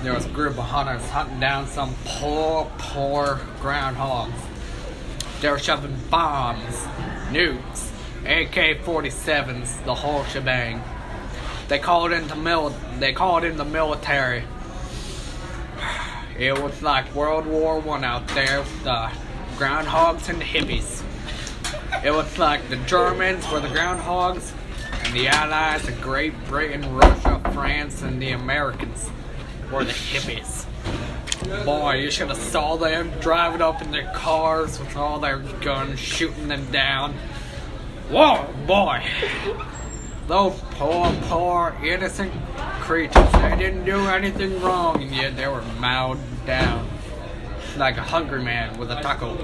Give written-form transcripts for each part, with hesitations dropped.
there was a group of hunters hunting down some poor groundhogs. They were shoving bombs, nukes, AK-47s, the whole shebang. They called in the military. It was like World War I out there with the groundhogs and the hippies. It was like the Germans were the groundhogs, and the Allies of Great Britain, Russia, France, and the Americans were the hippies. Boy, you should have saw them driving up in their cars with all their guns, shooting them down. Whoa, boy! Those poor, innocent creatures, they didn't do anything wrong, and yet they were mowed down. Like a hungry man with a taco.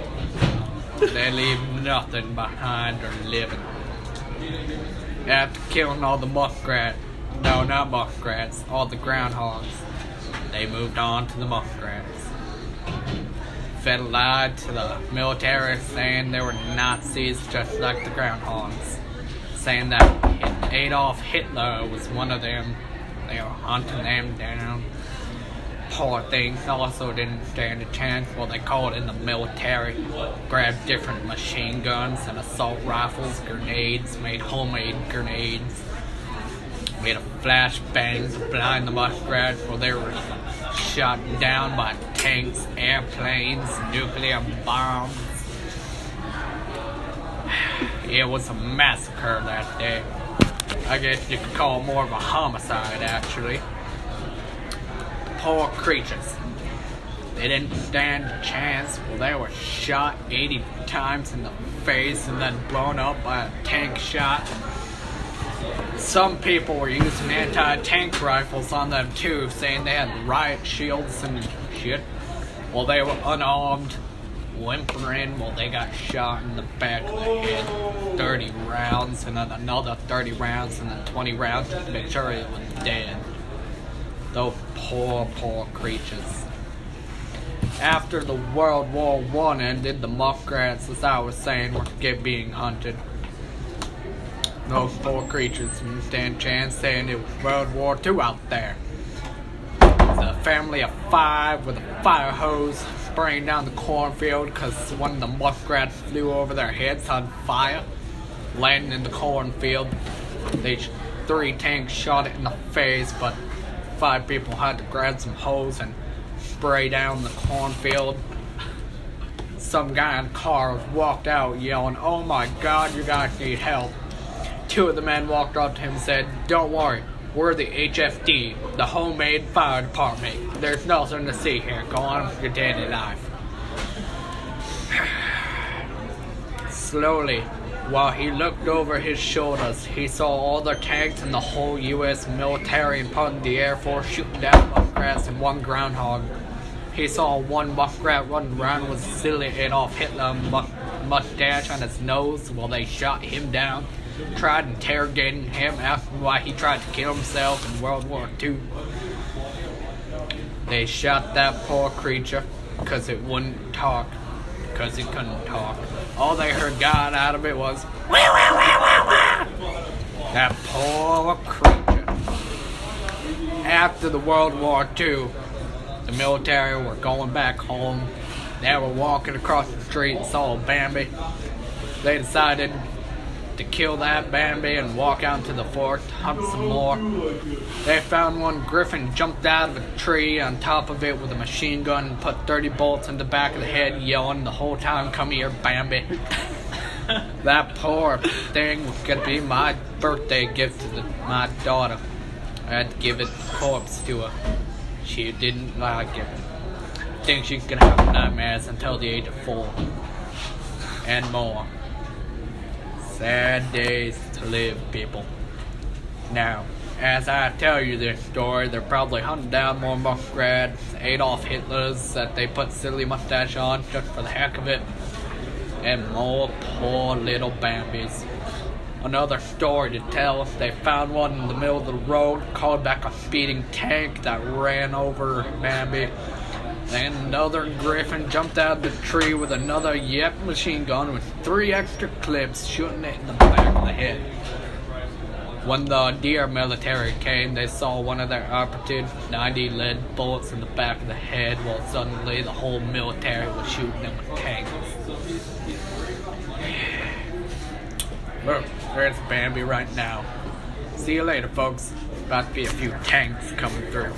They leave nothing behind or living. After killing all the muskrats, no, not muskrats, all the groundhogs, they moved on to the muskrats. Fed lied to the military saying they were Nazis just like the groundhogs. Saying that Adolf Hitler was one of them. They were hunting them down. Poor things also didn't stand a chance. Well, they called in the military, grabbed different machine guns and assault rifles, grenades, made homemade grenades, made a flashbang to blind the muskrats while they were shot down by tanks, airplanes, nuclear bombs. It was a massacre that day. I guess you could call it more of a homicide, actually. Poor creatures. They didn't stand a chance. Well, they were shot 80 times in the face and then blown up by a tank shot. Some people were using anti-tank rifles on them too, saying they had riot shields and shit. Well, they were unarmed, whimpering. Well, they got shot in the back of the head. 30 rounds, and then another 30 rounds, and then 20 rounds to make sure it was dead. Those poor creatures. After the World War I ended, the muskrats, as I was saying, were being hunted. Those poor creatures didn't stand a chance, saying it was World War II out there. It was a family of 5 with a fire hose spraying down the cornfield because one of the muskrats flew over their heads on fire, landing in the cornfield. 3 tanks shot it in the face, but 5 people had to grab some hose and spray down the cornfield. Some guy in a car walked out yelling, "Oh my God, you guys need help." 2 of the men walked up to him and said, "Don't worry, we're the HFD, the homemade fire department. There's nothing to see here. Go on with your daily life." Slowly, while he looked over his shoulders, he saw all the tanks and the whole U.S. military and part of the Air Force shooting down muskrats and one groundhog. He saw one muskrat running around with a silly Adolf Hitler mustache on his nose while they shot him down, tried interrogating him, asking why he tried to kill himself in World War II. They shot that poor creature because it wouldn't talk, because it couldn't talk. All they heard got out of it was, "Wah, wah, wah, wah, wah." That poor creature. After the World War II, the military were going back home. They were walking across the street and saw Bambi. They decided to kill that Bambi and walk out into the forest, hunt some more. They found one griffin jumped out of a tree on top of it with a machine gun and put 30 bullets in the back of the head, yelling the whole time, "Come here, Bambi." That poor thing was going to be my birthday gift to my daughter. I had to give it the corpse to her. She didn't like it. I think she's going to have nightmares until the age of 4 and more. Sad days to live, people. Now, as I tell you this story, they're probably hunting down more muskrats, Adolf Hitlers that they put silly mustache on just for the heck of it, and more poor little Bambis. Another story to tell: they found one in the middle of the road, called back a speeding tank that ran over Bambi. Then another griffin jumped out of the tree with another machine gun with 3 extra clips, shooting it in the back of the head. When the dear military came, they saw one of their operatives 90 lead bullets in the back of the head, while suddenly the whole military was shooting them with tanks. Look, there's Bambi right now. See you later, folks. About to be a few tanks coming through.